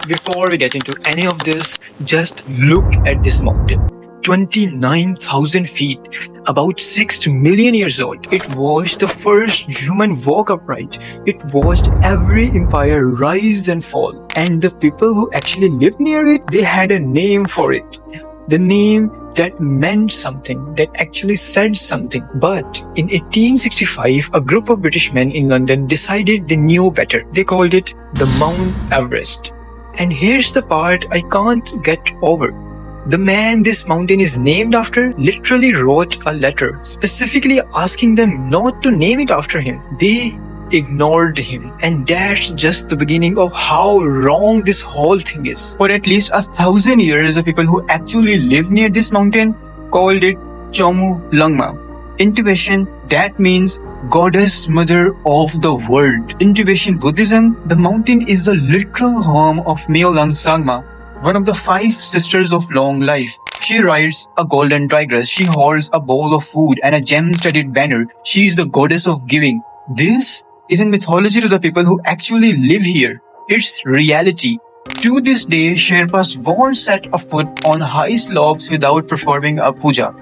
Before we get into any of this, just look at this mountain. 29,000 feet, about 6 million years old. It watched the first human walk upright. It watched every empire rise and fall. And the people who actually lived near it, they had a name for it. The name that meant something, that actually said something. But in 1865, a group of British men in London decided they knew better. They called it the Mount Everest. And here's the part I can't get over. The man this mountain is named after literally wrote a letter specifically asking them not to name it after him. They ignored him, and that's just the beginning of how wrong this whole thing is. For at least 1,000 years, the people who actually lived near this mountain called it Chomu Langma. In Tibetan, that means Goddess Mother of the World. In Tibetan Buddhism, the mountain is the literal home of Myolang Sangma, one of the 5 sisters of long life. She rides a golden tigress. She holds a bowl of food and a gem-studded banner. She is the goddess of giving. This isn't mythology to the people who actually live here. It's reality. To this day, Sherpas won't set a foot on high slopes without performing a puja.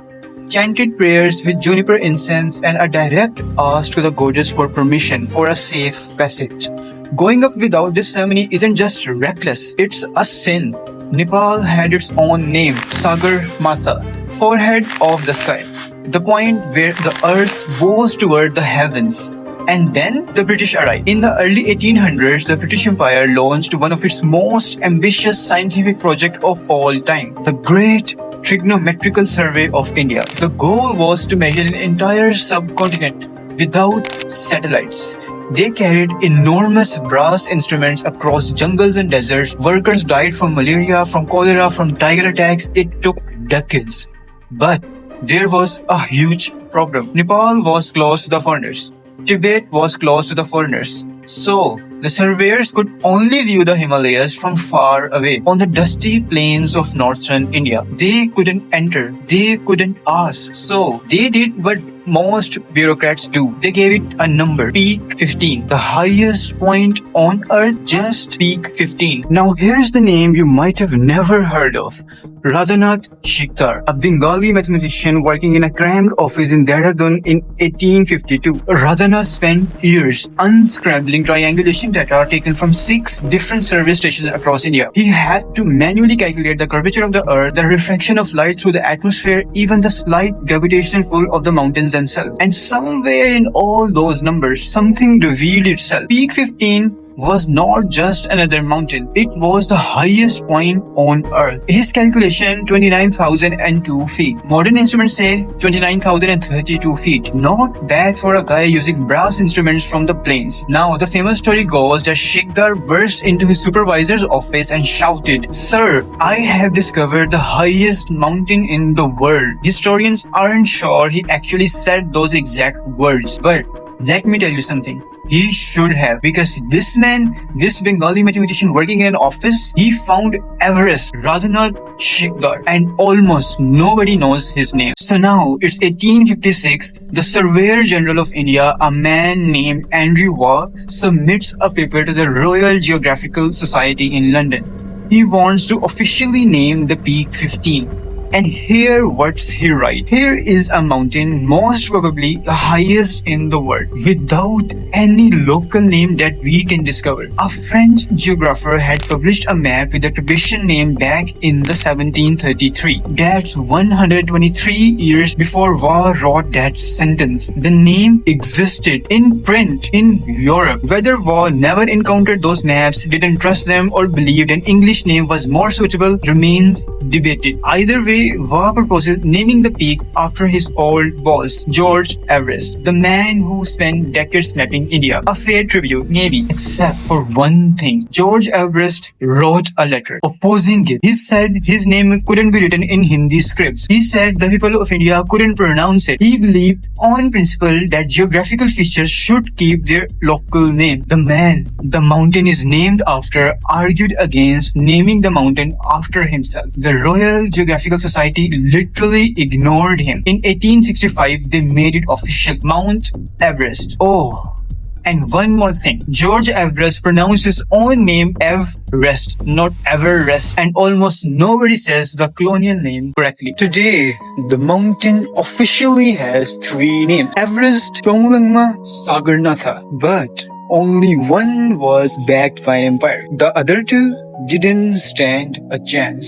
Chanted prayers with juniper incense and a direct ask to the goddess for permission for a safe passage. Going up without this ceremony isn't just reckless, it's a sin. Nepal had its own name, Sagar Matha, forehead of the sky, the point where the earth bows toward the heavens. And then the British arrived. In the early 1800s, the British Empire launched one of its most ambitious scientific projects of all time, the Great Trigonometrical Survey of India. The goal was to measure an entire subcontinent without satellites. They carried enormous brass instruments across jungles and deserts. Workers died from malaria, from cholera, from tiger attacks. It took decades. But there was a huge problem. Nepal was close to the foreigners. Tibet was close to the foreigners. So, the surveyors could only view the Himalayas from far away on the dusty plains of northern India. They couldn't enter. They couldn't ask. So, they did what most bureaucrats do. They gave it a number, peak 15. The highest point on earth, just peak 15. Now, here's the name you might have never heard of. Radhanath Shikdar, a Bengali mathematician working in a crammed office in Dehradun in 1852. Radhanath spent years unscrambling triangulation data taken from 6 different survey stations across India. He had to manually calculate the curvature of the earth, the refraction of light through the atmosphere, even the slight gravitational pull of the mountains themselves. And somewhere in all those numbers, something revealed itself. Peak 15 was not just another mountain. It was the highest point on earth. His calculation, 29,002 feet. Modern instruments say 29,032 feet. Not bad for a guy using brass instruments from the plains. Now, the famous story goes that Shikdar burst into his supervisor's office and shouted, "Sir, I have discovered the highest mountain in the world." Historians aren't sure he actually said those exact words, but let me tell you something. He should have, because this man, this Bengali mathematician working in an office, he found Everest, Radhanath Shikdar, and almost nobody knows his name. So now, it's 1856, the Surveyor General of India, a man named Andrew Waugh, submits a paper to the Royal Geographical Society in London. He wants to officially name the peak 15. And here what's he write. Here is a mountain, most probably the highest in the world, without any local name that we can discover. A French geographer had published a map with the Tibetan name back in the 1733. That's 123 years before Waugh wrote that sentence. The name existed in print in Europe. Whether Waugh never encountered those maps, didn't trust them, or believed an English name was more suitable remains debated. Either way, Waugh proposes naming the peak after his old boss, George Everest, the man who spent decades mapping India. A fair tribute, maybe, except for one thing. George Everest wrote a letter opposing it. He said his name couldn't be written in Hindi scripts. He said the people of India couldn't pronounce it. He believed on principle that geographical features should keep their local name. The man the mountain is named after argued against naming the mountain after himself. The Royal Geographical Society literally ignored him. In 1865, they made it official, Mount Everest. Oh, And one more thing, George Everest pronounced his own name Everest, not Everest, and almost nobody says the colonial name correctly. Today, the mountain officially has three names: Everest, Chonglangma, Sagarnatha. But only one was backed by an empire. The other two didn't stand a chance.